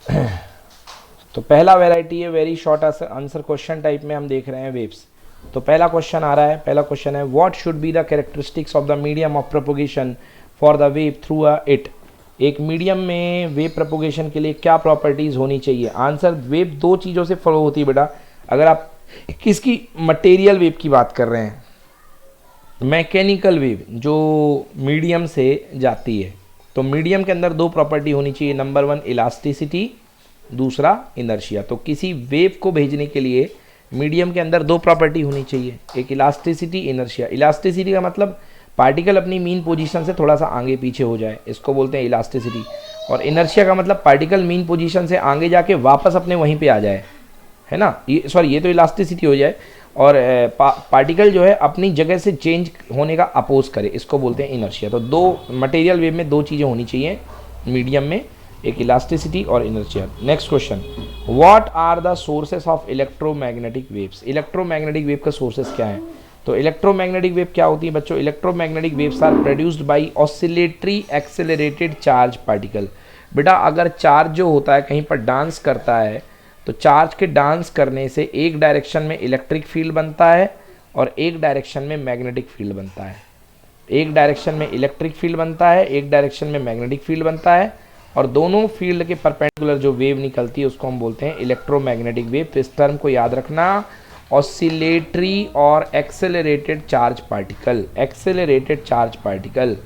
तो पहला वैरायटी है very short answer question type में हम देख रहे हैं वेव्स। तो पहला क्वेश्चन आ रहा है, पहला क्वेश्चन है what should be the characteristics of the medium of propagation for the wave through it. एक मीडियम में वेव प्रोपोगेशन के लिए क्या प्रॉपर्टीज होनी चाहिए। आंसर, वेव दो चीज़ों से फॉलो होती है बेटा। अगर आप किसकी, मटेरियल वेव की बात कर रहे हैं, मैकेनिकल वेव जो मीडियम से जाती है, तो मीडियम के अंदर दो प्रॉपर्टी होनी चाहिए। नंबर वन इलास्टिसिटी, दूसरा इनर्शिया। तो किसी वेव को भेजने के लिए मीडियम के अंदर दो प्रॉपर्टी होनी चाहिए, एक इलास्टिसिटी, इनर्शिया। इलास्टिसिटी का मतलब पार्टिकल अपनी मीन पोजीशन से थोड़ा सा आगे पीछे हो जाए, इसको बोलते हैं इलास्टिसिटी। और इनर्शिया का मतलब पार्टिकल मीन पोजीशन से आगे जाके वापस अपने वहीं पे आ जाए, है ना। ये तो इलास्टिसिटी हो जाए। और पार्टिकल जो है अपनी जगह से चेंज होने का अपोज करे, इसको बोलते हैं इनर्शिया। तो दो मटेरियल वेव में दो चीज़ें होनी चाहिए मीडियम में, एक इलास्टिसिटी और inertia. Next question, what are the sources of electromagnetic waves. Electromagnetic wave का सोर्सेस क्या है। तो इलेक्ट्रोमैग्नेटिक वेव क्या होती है बच्चों, electromagnetic waves are produced by oscillatory accelerated charge particle. बेटा अगर चार्ज जो होता है कहीं पर डांस करता है, तो चार्ज के डांस करने से एक डायरेक्शन में इलेक्ट्रिक फील्ड बनता है और एक डायरेक्शन में मैग्नेटिक फील्ड बनता है। एक डायरेक्शन में इलेक्ट्रिक फील्ड बनता है, एक डायरेक्शन में मैग्नेटिक फील्ड बनता है, और दोनों फील्ड के परपेंडिकुलर जो वेव निकलती है उसको हम बोलते हैं इलेक्ट्रोमैग्नेटिक वेव। तो इस टर्म को याद रखना, ऑसिलेटरी और accelerated charge particle. Accelerated charge particle,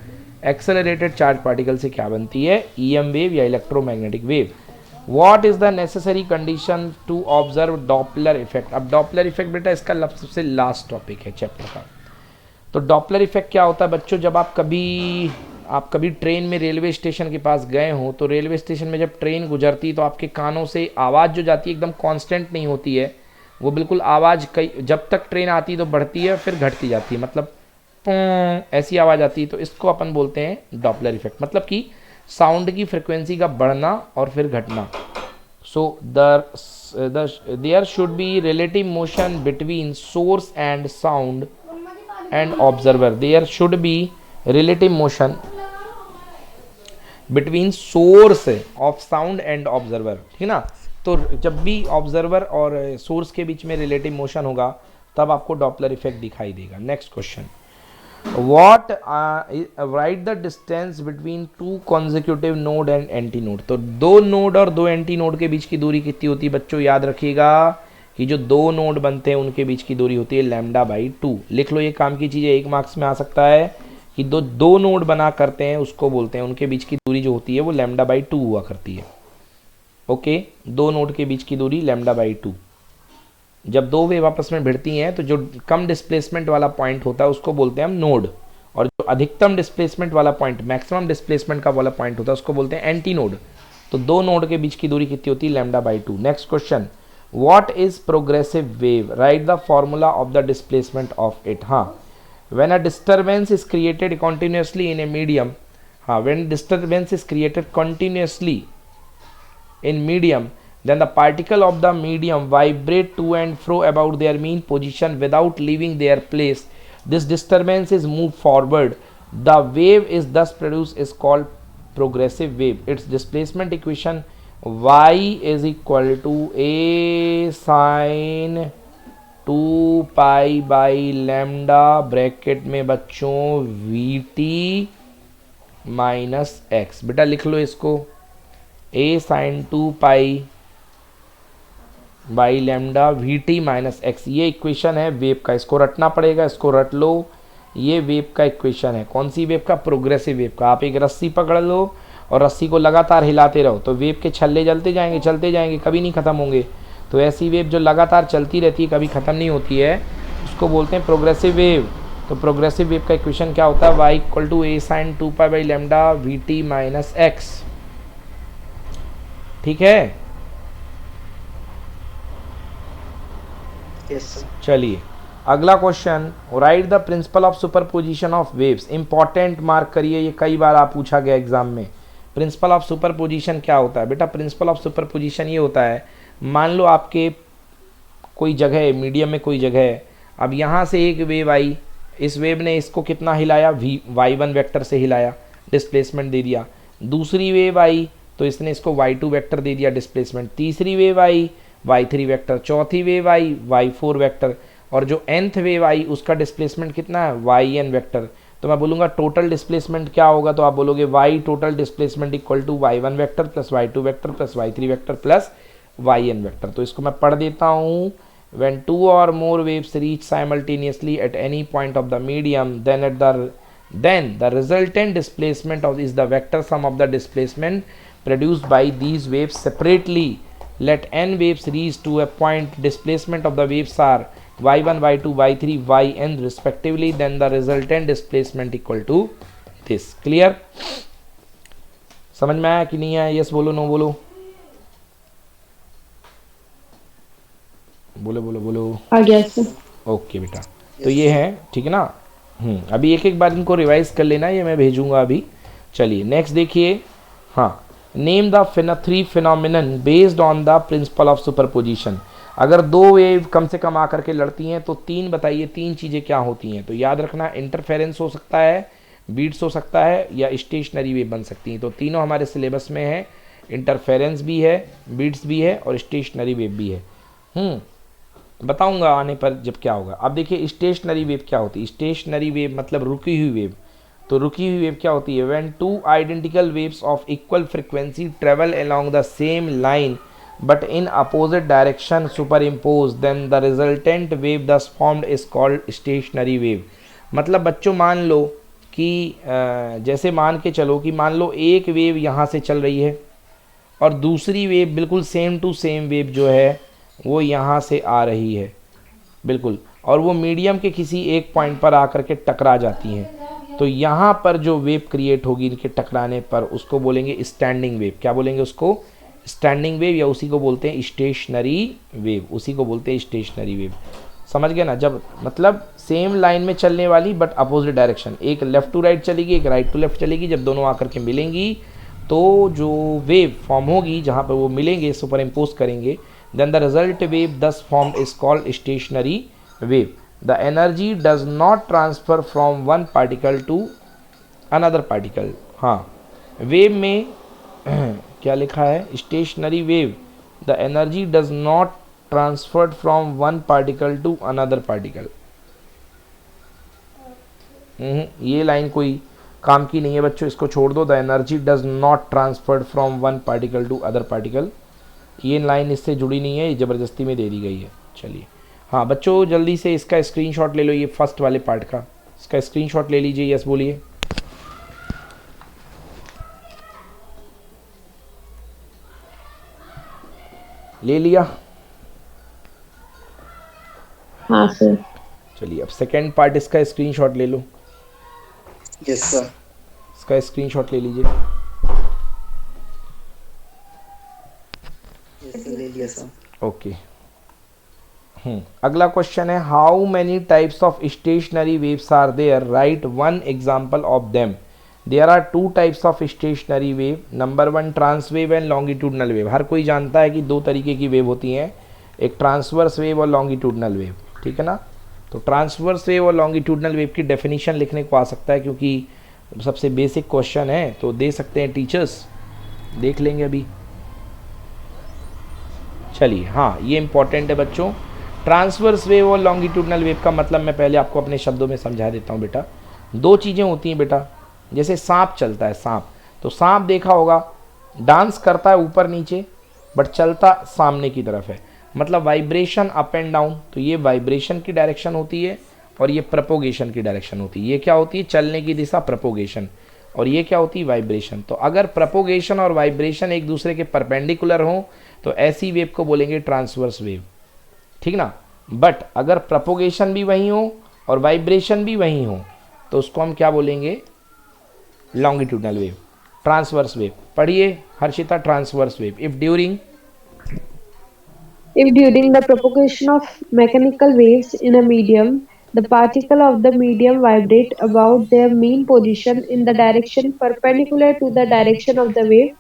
accelerated charge particle से क्या बनती है, ईएम वेव या electromagnetic wave. What is the necessary condition to observe Doppler effect. अब डॉपलर इफेक्ट बेटा इसका सबसे लास्ट टॉपिक है चैप्टर का। तो डॉपलर इफेक्ट क्या होता है बच्चों, जब आप कभी ट्रेन में रेलवे स्टेशन के पास गए हो, तो रेलवे स्टेशन में जब ट्रेन गुजरती है तो आपके कानों से आवाज़ जो जाती है एकदम कांस्टेंट नहीं होती है, वो बिल्कुल आवाज़ कई, जब तक ट्रेन आती है तो बढ़ती है फिर घटती जाती है, मतलब ऐसी आवाज़ आती है। तो इसको अपन बोलते हैं डॉपलर इफेक्ट, मतलब कि साउंड की फ्रिक्वेंसी का बढ़ना और फिर घटना। So there should be relative motion between source and sound and observer. There should be relative motion between source of sound and observer, ठीक है ना। तो जब भी ऑब्जर्वर और सोर्स के बीच में रिलेटिव मोशन होगा तब आपको डॉपलर इफेक्ट दिखाई देगा। Next question, what right the distance between two consecutive node and anti node. तो दो नोड और दो एंटी नोड के बीच की दूरी कितनी होती है बच्चों, याद रखिएगा कि जो दो नोड बनते हैं उनके बीच की दूरी होती है λ/2। लिख लो, ये काम की चीज़ है, एक मार्क्स में आ सकता है कि दो नोड बना करते हैं उसको बोलते हैं, उनके बीच की दूरी जो होती है वो λ/2 हुआ करती है। ओके, दो नोड के बीच की दूरी λ/2। जब दो वेव आपस में भिड़ती हैं तो जो कम डिस्प्लेसमेंट वाला पॉइंट होता है उसको बोलते हैं हम नोड, और जो अधिकतम डिस्प्लेसमेंट वाला पॉइंट, मैक्सिमम डिस्प्लेसमेंट का वाला पॉइंट होता है उसको बोलते हैं एंटी नोड। तो दो नोड के बीच की दूरी कितनी होती है, λ/2। Next question, what is progressive wave, write the formula of the displacement of it. हाँ, when a disturbance is created continuously in a medium, हाँ, when disturbance is created continuously in medium, then the particle of the medium vibrate to and fro about their mean position without leaving their place. This disturbance is moved forward. The wave is thus produced is called progressive wave. Its displacement equation y is equal to a sin 2 pi by lambda bracket में बच्चों vt minus x। बेटा लिख लो इसको, a sin 2 pi by lambda v t minus x. ये equation है wave का, इसको रटना पड़ेगा, इसको रट लो। ये वेव का इक्वेशन है, कौन सी वेव का, प्रोग्रेसिव वेव का। आप एक रस्सी पकड़ लो और रस्सी को लगातार हिलाते रहो तो वेव के छल्ले चलते जाएंगे, कभी नहीं ख़त्म होंगे। तो ऐसी वेव जो लगातार चलती रहती है, कभी ख़त्म नहीं होती है, उसको बोलते हैं प्रोग्रेसिव वेव। तो प्रोग्रेसिव वेव का इक्वेशन क्या होता है, y equal to a sin 2 pi by lambda v t minus x. ठीक है, चलिए अगला question, write the principle of superposition of waves. Important, mark करिए, ये कई बार आप पूछा गया एग्जाम में। प्रिंसिपल ऑफ सुपरपोजिशन क्या होता है बेटा, प्रिंसिपल ऑफ सुपरपोजिशन ये होता है, मान लो आपके कोई जगह है, मीडियम में कोई जगह है, अब यहाँ से एक वेव आई, इस वेव ने इसको कितना हिलाया, y1 वेक्टर से हिलाया, डिस्प्लेसमेंट दे दिया। दूसरी वेव आई, तो इसने इसको y2 वेक्टर दे दिया डिस्प्लेसमेंट, तीसरी वेव आई y3 वेक्टर, चौथी वेव आई y4 वेक्टर, और जो nth वेव आई उसका डिस्प्लेसमेंट कितना है yn वेक्टर। तो मैं बोलूँगा टोटल डिस्प्लेसमेंट क्या होगा, तो आप बोलोगे y total displacement equal to y1 vector plus y2 vector plus y3 vector plus yn vector. तो इसको मैं पढ़ देता हूँ, when two or more waves reach simultaneously at any point of the medium, then the resultant displacement of is the vector sum of the displacement produced by these waves separately. Let n waves reach to a point, displacement of the waves are y1, y2, y3, yn respectively, then the resultant displacement equal to this. Clear? समझ में आया कि नहीं आया? Yes बोलो, no बोलो, बोलो बोलो बोलो। आ गया सर। ओके बेटा, तो ये है, ठीक है ना। अभी एक एक बार इनको रिवाइज कर लेना, ये मैं भेजूंगा अभी। चलिए नेक्स्ट देखिए, हाँ, name the 3 phenomenon based on the principle of superposition. अगर दो वेव कम से कम आकर के लड़ती हैं तो तीन बताइए, तीन चीज़ें क्या होती हैं। तो याद रखना, इंटरफेरेंस हो सकता है, बीट्स हो सकता है, या स्टेशनरी वेव बन सकती हैं। तो तीनों हमारे सिलेबस में है, इंटरफेरेंस भी है, बीट्स भी है और स्टेशनरी वेव भी है। बताऊंगा आने पर जब क्या होगा। अब देखिए स्टेशनरी वेव क्या होती है। स्टेशनरी वेव मतलब रुकी हुई वेव। तो रुकी हुई वेव क्या होती है, when two identical waves of equal frequency travel along the same line but in opposite direction superimpose, then the resultant wave thus formed is called stationary wave. मतलब बच्चों मान लो कि जैसे मान के चलो कि मान लो एक वेव यहाँ से चल रही है और दूसरी वेव बिल्कुल सेम टू सेम वेव जो है वो यहाँ से आ रही है बिल्कुल, और वो मीडियम के किसी एक पॉइंट पर आकर के टकरा जाती हैं। तो यहाँ पर जो वेव क्रिएट होगी इनके टकराने पर उसको बोलेंगे स्टैंडिंग वेव। क्या बोलेंगे उसको? स्टैंडिंग वेव, या उसी को बोलते हैं स्टेशनरी वेव, उसी को बोलते हैं स्टेशनरी वेव। समझ गए ना? जब मतलब सेम लाइन में चलने वाली बट अपोजिट डायरेक्शन, एक लेफ़्ट टू राइट चलेगी, एक राइट टू लेफ्ट चलेगी, जब दोनों आकर के मिलेंगी तो जो वेव फॉर्म होगी जहाँ पर वो मिलेंगे, सुपर इम्पोज करेंगे, then the result wave thus formed is called stationary wave. The energy does not transfer from one particle to another particle. हाँ, वेव में क्या लिखा है? Stationary wave, the energy does not transferred from one particle to another particle. ये line कोई काम की नहीं है बच्चों, इसको छोड़ दो। The energy does not transferred from one particle to other particle, ये लाइन इससे जुड़ी नहीं है, ये ज़बरदस्ती में दे दी गई है। चलिए हाँ बच्चों, जल्दी से इसका स्क्रीनशॉट ले लो, ये फर्स्ट वाले पार्ट का इसका स्क्रीनशॉट ले लीजिए। यस बोलिए। ले लिया? हाँ सर। चलिए अब सेकंड पार्ट इसका स्क्रीनशॉट ले लो। Yes sir. इसका स्क्रीनशॉट ले लीजिए। ले लिया सर। ओके। अगला क्वेश्चन है, how many types of stationary waves are there, write one example of them. There are two types of stationary wave, number 1 trans wave and longitudinal wave. हर कोई जानता है कि दो तरीके की वेव होती हैं, एक ट्रांसवर्स वेव और लॉन्गिट्यूडनल वेव, ठीक है ना। तो ट्रांसवर्स वेव और लॉन्गिट्यूडनल वेव की डेफिनेशन लिखने को आ सकता है, क्योंकि सबसे बेसिक क्वेश्चन है, तो दे सकते हैं टीचर्स, देख लेंगे अभी। चलिए हाँ, ये इंपॉर्टेंट है बच्चों। ट्रांसवर्स वेव और लॉन्गिट्यूडनल वेव का मतलब मैं पहले आपको अपने शब्दों में समझा देता हूँ बेटा। दो चीज़ें होती हैं बेटा, जैसे सांप चलता है, सांप, तो सांप देखा होगा डांस करता है ऊपर नीचे बट चलता सामने की तरफ है, मतलब वाइब्रेशन अप एंड डाउन। तो ये वाइब्रेशन की डायरेक्शन होती है और ये प्रपोगेशन की डायरेक्शन होती है। ये क्या होती है? चलने की दिशा प्रपोगेशन, और ये क्या होती है? वाइब्रेशन। तो अगर प्रपोगेशन और वाइब्रेशन एक दूसरे के परपेंडिकुलर हों तो ऐसी वेव को बोलेंगे ट्रांसवर्स वेव, ठीक ना। बट अगर प्रपोगेशन भी वही हो और वाइब्रेशन भी वही हो तो उसको हम क्या बोलेंगे? Longitudinal wave, transverse wave. पढ़िए Harshita, transverse wave, if during the propagation of mechanical waves in a medium, the particle of the medium vibrate about their mean position in the direction perpendicular to the direction of the wave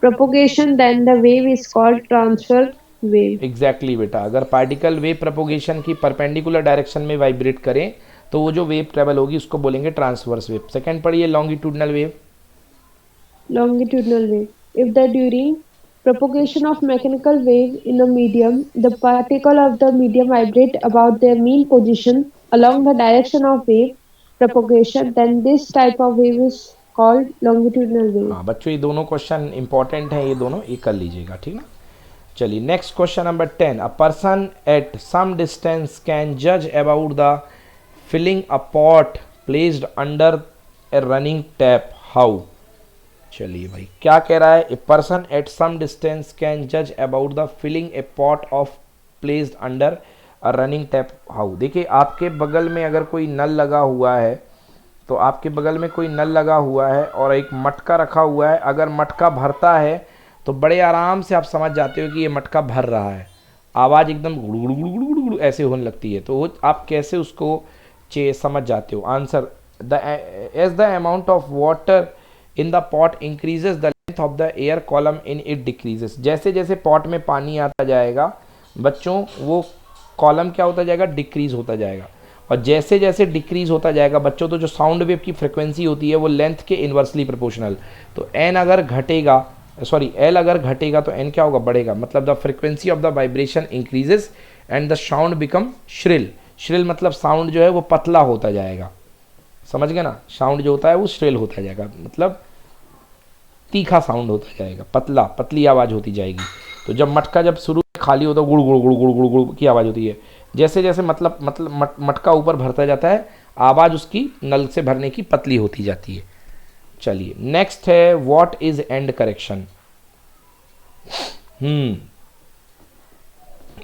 propagation, then the wave is called transverse wave. Exactly बेटा, अगर particle wave propagation की perpendicular direction में vibrate करें तो वो जो wave travel होगी उसको बोलेंगे ट्रांसवर्स वेव। सेकंड पढ़िए longitudinal wave. Longitudinal wave. if the during propagation of mechanical wave in a medium, the particle of the medium vibrate about their mean position along the direction of wave propagation, then this type of wave is called longitudinal wave. हाँ बच्चों, ये दोनों question important हैं, ये दोनों ये कर लीजिएगा, ठीक ना। चलिए next question number 10, a person at some distance can जज about the filling a pot placed under a running tap, how. चलिए भाई क्या कह रहा है, a person at some distance can जज about the filling a pot of placed under a running tap, how. देखिए आपके बगल में अगर कोई नल लगा हुआ है, तो आपके बगल में कोई नल लगा हुआ है और एक मटका रखा हुआ है, अगर मटका भरता है तो बड़े आराम से आप समझ जाते हो कि ये मटका भर रहा है, आवाज़ एकदम गुड़ गुड़ गुड़ गुड़ गुड़ ऐसे होने लगती है, तो वो आप कैसे उसको समझ जाते हो। Answer, the as the amount of water in the pot increases the length of the air column in it decreases. जैसे जैसे पॉट में पानी आता जाएगा बच्चों, वो कॉलम क्या होता जाएगा, डिक्रीज होता जाएगा, और जैसे जैसे डिक्रीज होता जाएगा बच्चों, तो जो साउंड वेव की फ्रिक्वेंसी होती है वो लेंथ के इन्वर्सली प्रोपोर्शनल, तो एन अगर घटेगा, सॉरी एल अगर घटेगा तो एन क्या होगा, बढ़ेगा, मतलब the frequency of the vibration increases and the sound become shrill. Shrill मतलब साउंड जो है वो पतला होता जाएगा, समझ गए ना, साउंड जो होता है वो श्रिल होता जाएगा, मतलब तीखा साउंड होता जाएगा, पतला पतली आवाज़ होती जाएगी। तो जब मटका जब शुरू खाली होता है गुड़ गुड़ गुड़ गुड़ गुड़ गुड़ की आवाज़ होती है, जैसे जैसे मतलब मटका ऊपर भरता जाता है, आवाज़ उसकी नल से भरने की पतली होती जाती है। चलिए नेक्स्ट है, what is and correction.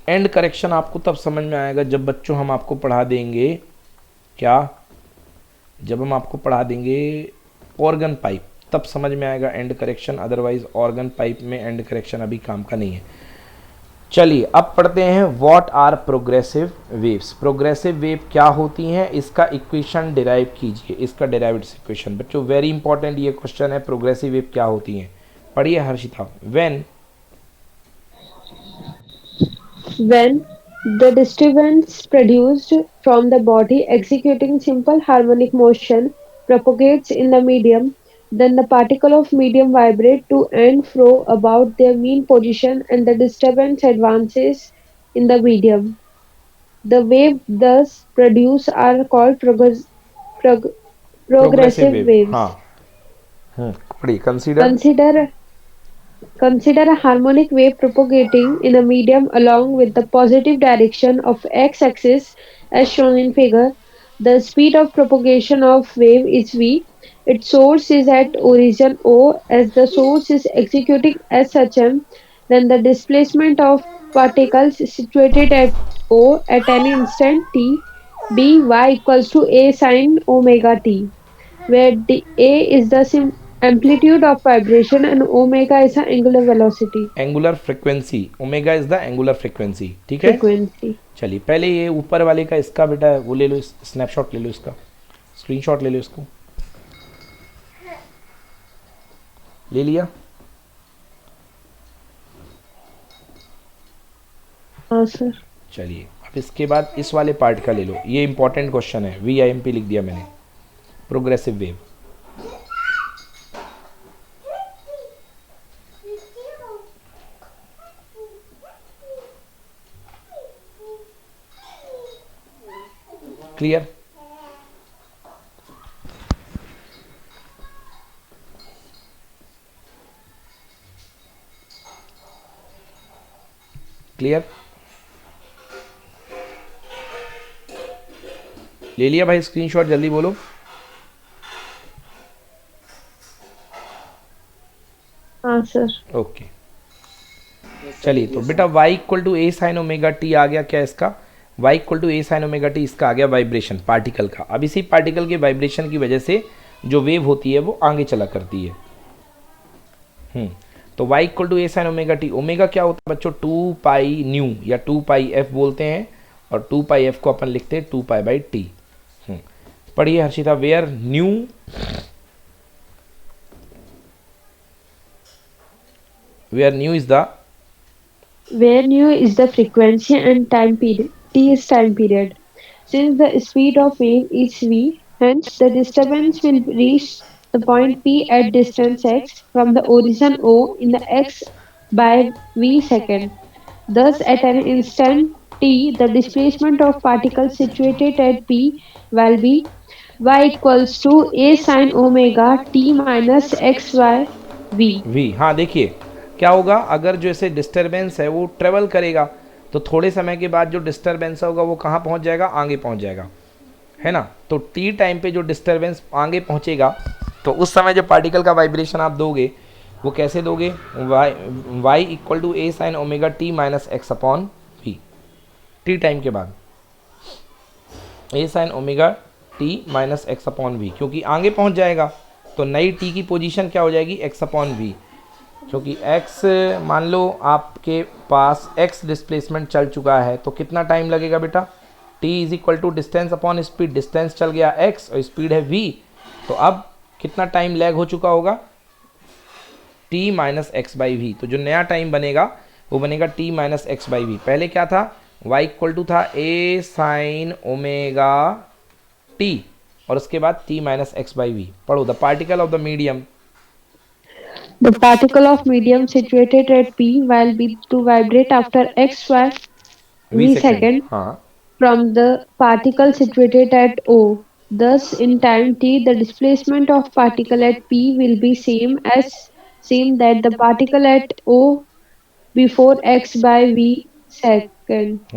And correction आपको तब समझ में आएगा जब बच्चों हम आपको पढ़ा देंगे, क्या, जब हम आपको पढ़ा देंगे ऑर्गन पाइप, तब समझ में आएगा end correction, otherwise organ pipe में एंड करेक्शन अभी काम का नहीं है। चलिए अब पढ़ते हैं what are progressive waves. Progressive wave क्या होती हैं, इसका इक्वेशन डिराइव कीजिए, इसका डेरिवेटिव इक्वेशन। बच्चों वेरी इंपॉर्टेंट ये क्वेश्चन है, प्रोग्रेसिव वेव क्या होती हैं, पढ़िए Harshita. When the disturbance produced from the body executing simple harmonic motion propagates in the medium, then the particle of medium vibrate to and fro about their mean position and the disturbance advances in the medium. The wave thus produced are called prog- progressive progressive wave, हाँ, waves. पढ़िए, consider. Consider Consider a harmonic wave propagating in a medium along with the positive direction of x-axis as shown in figure. The speed of propagation of wave is v. Its source is at origin O. As the source is executing as such m, then the displacement of particles situated at O at any instant t by equals to a sine omega t, where A is the amplitude of vibration and omega is the angular velocity angular frequency, omega is the angular frequency, ठीक है। frequency. चलिए पहले ये ऊपर वाले का इसका बेटा वो ले लो, स्नैपशॉट ले लो, इसका स्क्रीनशॉट ले लो, इसको ले लिया। हाँ सर. चलिए अब इसके बाद इस वाले पार्ट का ले लो, ये इंपॉर्टेंट क्वेश्चन है, VIMP लिख दिया मैंने, प्रोग्रेसिव वेव। क्लियर, क्लियर, ले लिया भाई स्क्रीनशॉट, जल्दी बोलो। हाँ सर. ओके चलिए, तो बेटा y equal to A sine omega T आ गया, क्या इसका, y equal to A sine omega T, इसका आ गया वाइब्रेशन पार्टिकल का। अब इसी पार्टिकल के वाइब्रेशन की वजह से जो वेव होती है वो आगे चला करती है। तो y equal to A sine omega t, omega क्या होता है बच्चों, 2 पाई न्यू या 2 पाई एफ बोलते हैं, और 2 पाई एफ को अपन लिखते हैं 2 पाई बाई टी। पढ़िए Harshita, where nu is the frequency and time period. T is time period. Since the speed of wave is v, hence the disturbance will reach the point P at distance x from the origin O in the x by v second. Thus, at an instant t, the displacement of particles situated at P will be y equals to a sin omega t minus xy v. v, हाँ देखिए क्या होगा, अगर जो ऐसे disturbance है वो travel करेगा तो थोड़े समय के बाद जो डिस्टर्बेंस होगा वो कहाँ पहुँच जाएगा, आगे पहुँच जाएगा, है ना। तो टी टाइम पे जो डिस्टर्बेंस आगे पहुँचेगा तो उस समय जो पार्टिकल का वाइब्रेशन आप दोगे वो कैसे दोगे, y equal to A sine omega T minus x upon V. T time के बाद A sine omega T minus x upon V, क्योंकि आगे पहुंच जाएगा तो नई टी की पोजीशन क्या हो जाएगी, एक्स अपॉन वी। क्योंकि एक्स मान लो आपके पास एक्स डिस्प्लेसमेंट चल चुका है तो कितना टाइम लगेगा बेटा, t is equal to distance upon speed, distance चल गया एक्स और स्पीड है वी, तो अब कितना टाइम लैग हो चुका होगा, t minus x by v. तो जो नया टाइम बनेगा वो बनेगा t minus x by v. पहले क्या था, y इक्वल टू था ए साइन ओमेगा टी और उसके बाद t minus x by V. पढ़ो, the particle of the medium, The particle of medium situated at P will be to vibrate after x y v v second, second हाँ from the particle situated at O. Thus, in time t, the displacement of particle at P will be same that the particle at O before x by v second.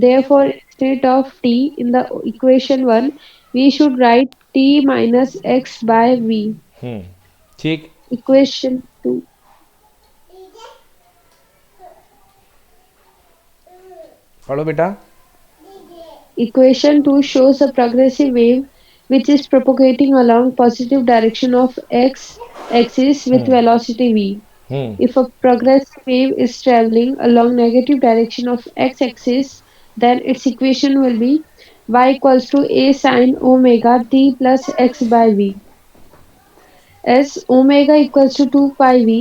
Therefore, instead of t in the equation 1, we should write t minus x by v. ठीक, Equation 2. पढ़ो बेटा। Equation 2 shows a progressive wave which is propagating along positive direction of x-axis with velocity v. If a progressive wave is traveling along negative direction of x-axis, then its equation will be y equals to a sin omega t plus x by v. As omega equals to 2 pi v,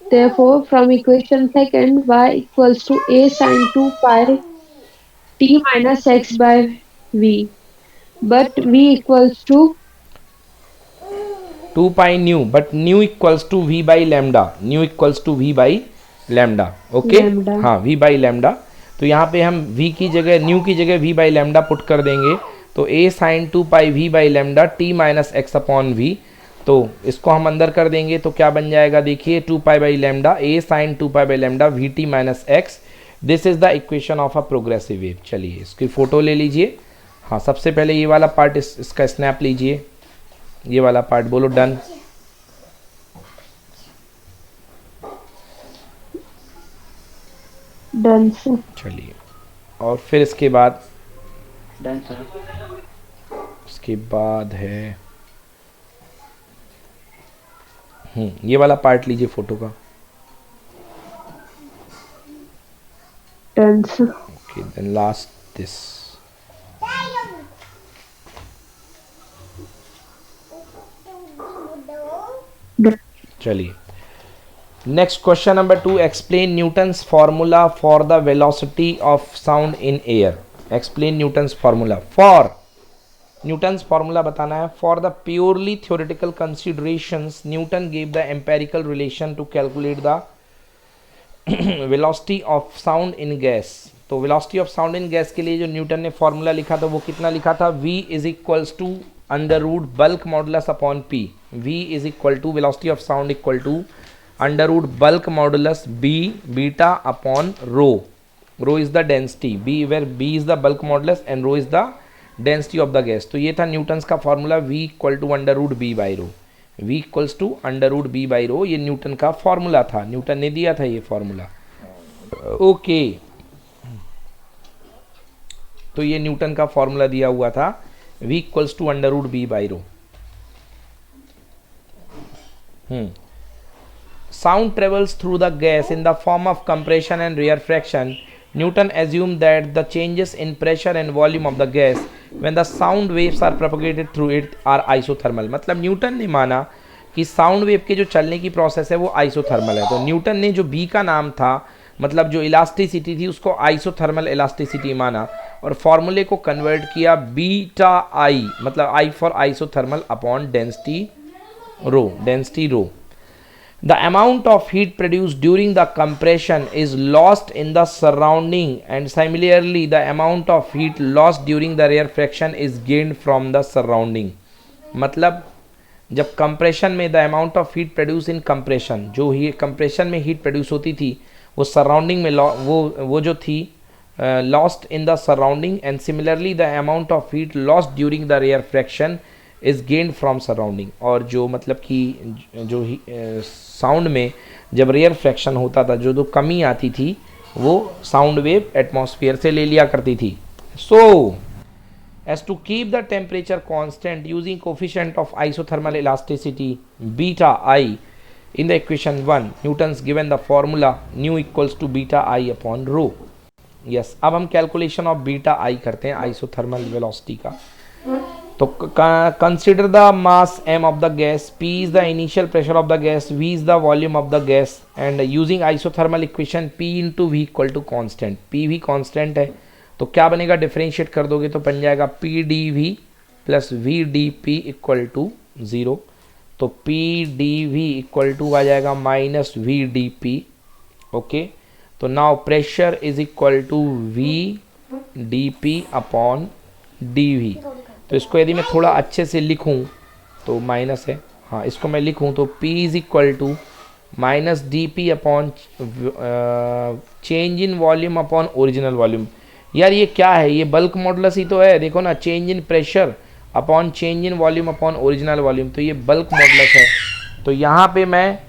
therefore from equation second y equals to a sin 2 pi t minus x by v, but v equals to 2 pi nu, but nu equals to v by lambda, nu equals to v by lambda, okay, lambda. हाँ v by lambda. तो यहाँ पे हम v की जगह, new की जगह we by lambda put कर देंगे, तो a sine 2 pi v by lambda t minus x upon v. तो इसको हम अंदर कर देंगे तो क्या बन जाएगा, देखिए 2 pi by lambda a sine 2 pi by lambda v t minus x. This is the equation of a progressive wave. चलिए इसकी फ़ोटो ले लीजिए। हाँ, सबसे पहले ये वाला पार्ट इसका स्नैप लीजिए, ये वाला पार्ट, बोलो डन। डन से। चलिए, और फिर इसके बाद डन सर। इसके बाद है ये वाला पार्ट लीजिए फोटो का। डन से। Okay, then last this. चलिए, next question number 2, explain Newton's formula for the velocity of sound in air. Explain Newton's formula for, Newton's formula बताना है। For the purely theoretical considerations Newton gave the empirical relation to calculate the velocity of sound in gas. तो velocity of sound in gas के लिए जो Newton ने formula लिखा था वो कितना लिखा था, v is equals to under root bulk modulus upon p। v is equal to velocity of sound equal to under root bulk modulus b beta upon rho. Rho is the density, b where b is the bulk modulus and rho is the density of the gas. तो ये था Newton's का formula, v equal to under root b by rho. v equals to under root b by रो, ये Newton का formula था, Newton ने दिया था ये फार्मूला। ओके, तो ये न्यूटन का फार्मूला दिया हुआ था, v equals to under root b by rho. Sound travels through the gas in the form of compression and rarefaction. Newton assumed that the changes in pressure and volume of the gas when the sound waves are propagated through it are isothermal। मतलब Newton ने माना कि sound wave के जो चलने की process है वो आइसोथर्मल है। तो न्यूटन ने जो बी का नाम था, मतलब जो इलास्टिसिटी थी, उसको आइसोथर्मल इलास्टिसिटी माना और फॉर्मूले को कन्वर्ट किया बीटा आई, मतलब I for isothermal upon density rho. The amount of heat produced during the compression is lost in the surrounding, and similarly the amount of heat lost during the rarefaction is gained from the surrounding. मतलब जब compression में the amount of heat produce in compression, जो ही compression में heat produce होती थी वो surrounding में वो जो थी lost in the surrounding, and similarly the amount of heat lost during the rarefaction is gained from surrounding. और जो मतलब कि जो साउंड में जब रेयर फ्रैक्शन होता था, जो कमी आती थी वो साउंड वेव एटमॉस्फेयर से ले लिया करती थी. सो as to keep the temperature constant using coefficient of isothermal elasticity beta I in the equation 1, Newton's given the formula nu equals to beta I upon rho. Yes, अब हम calculation of beta आई करते हैं isothermal velocity का. तो consider the mass m of the gas, p is the initial pressure of the gas, v is the volume of the gas, and using isothermal equation p into v equal to constant. p भी constant है तो क्या बनेगा, differentiate कर दोगे तो बन जाएगा P D V plus V D P equal to 0. तो P D V equal to आ जाएगा minus V D P. Okay, तो now pressure is equal to V D P upon D V. तो इसको यदि मैं थोड़ा अच्छे से लिखूं तो माइनस है, हाँ इसको मैं लिखूं तो P is equal to minus d P upon change in volume upon original volume. यार ये क्या है, ये बल्क मॉडुलस ही तो है. देखो ना, change in pressure upon change in volume upon original volume, तो ये बल्क मॉडुलस है. तो यहाँ पे मैं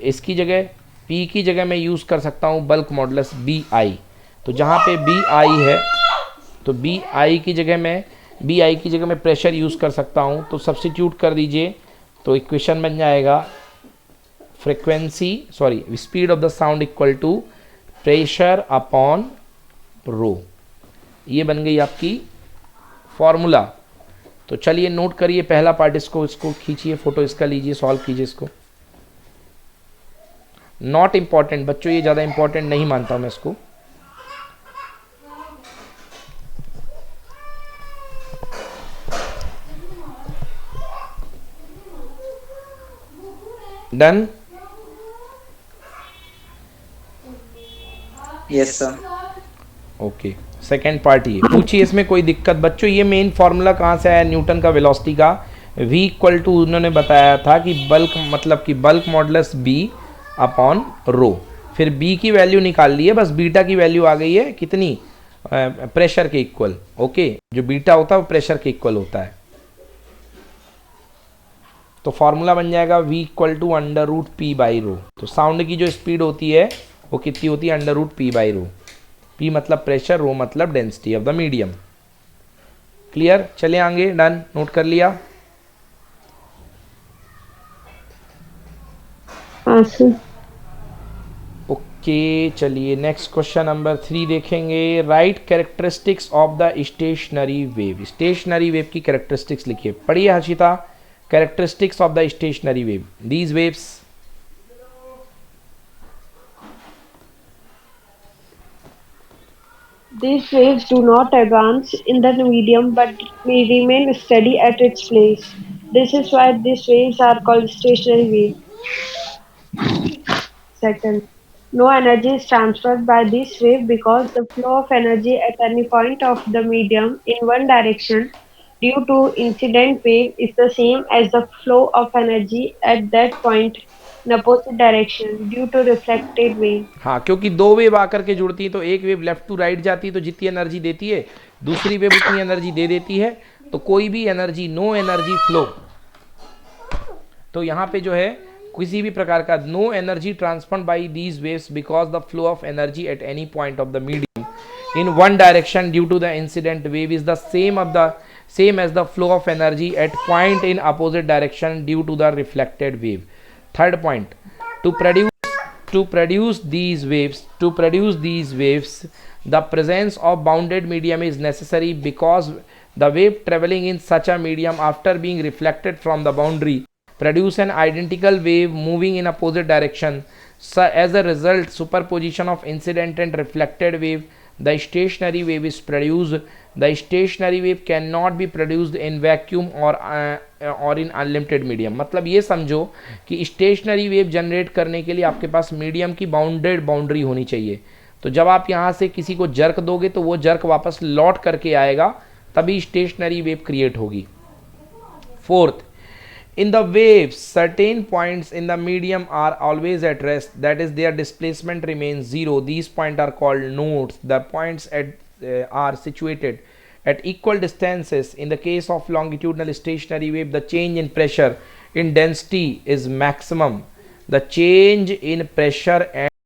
इसकी जगह P की जगह मैं यूज़ कर सकता हूँ बल्क मॉडुलस बी आई. तो जहाँ पे बी आई है तो बी आई की जगह मैं प्रेशर यूज़ कर सकता हूँ. तो सब्स्टिट्यूट कर दीजिए तो इक्वेशन बन जाएगा speed of the sound equal to pressure upon rho. ये बन गई आपकी फॉर्मूला. तो चलिए नोट करिए पहला पार्ट, इसको खींचिए, फोटो इसका लीजिए, सॉल्व कीजिए इसको. नॉट इम्पॉर्टेंट बच्चों, ये ज़्यादा इम्पॉर्टेंट नहीं मानता हूँ मैं इसको. Done? Yes sir. Okay, second part ये पूछिए, इसमें कोई दिक्कत बच्चों. ये मेन फॉर्मूला कहाँ से आया न्यूटन का वेलोसिटी का, v इक्वल टू उन्होंने बताया था कि bulk modulus b upon rho. फिर b की वैल्यू निकाल ली है, बस बीटा की वैल्यू आ गई है कितनी, प्रेशर के इक्वल. ओके, जो बीटा होता है वो प्रेशर के इक्वल होता है. तो फॉर्मूला बन जाएगा v equal to under root p by rho. तो साउंड की जो स्पीड होती है वो कितनी होती है, under root p by rho. P मतलब प्रेशर, रो मतलब density of the medium. Clear? चले आगे. डन? नोट कर लिया? ओके, चलिए नेक्स्ट क्वेश्चन नंबर 3 देखेंगे. Right characteristics of the stationary wave. Stationary wave की कैरेक्टरिस्टिक्स लिखिए. पढ़िए Harshita, characteristics of the stationary wave. These waves, these waves do not advance in the medium but may remain steady at its place. This is why these waves are called stationary waves. Second, no energy is transferred by this wave because the flow of energy at any point of the medium in one direction due to incident wave is the same as the flow of energy at that point in opposite direction due to reflected wave. हाँ, क्योंकि दो wave आकर के जुड़ती है तो एक wave left to right जाती है तो जितनी एनर्जी देती है दूसरी वेव उतनी एनर्जी दे देती है. तो कोई भी एनर्जी, नो एनर्जी फ्लो, तो यहाँ पे जो है किसी भी प्रकार का no energy transferred by these waves because the flow of energy at any point of the medium in one direction due to the incident wave is the same as the flow of energy at point in opposite direction due to the reflected wave. Third point, to produce these waves the presence of bounded medium is necessary because the wave traveling in such a medium after being reflected from the boundary produce an identical wave moving in opposite direction. So as a result, superposition of incident and reflected wave the stationary wave is produced. The stationary wave cannot be produced in vacuum or in unlimited medium. मतलब ये समझो कि stationary wave generate करने के लिए आपके पास medium की boundary होनी चाहिए. तो जब आप यहाँ से किसी को जर्क दोगे तो वो जर्क वापस लौट करके आएगा, तभी स्टेशनरी वेव क्रिएट होगी. Fourth, in the waves certain points in the medium are always at rest, that is their displacement remains zero. These points are called nodes. The points are situated at equal distances. In the case of longitudinal stationary wave, the change in pressure in density is maximum. The change in pressure and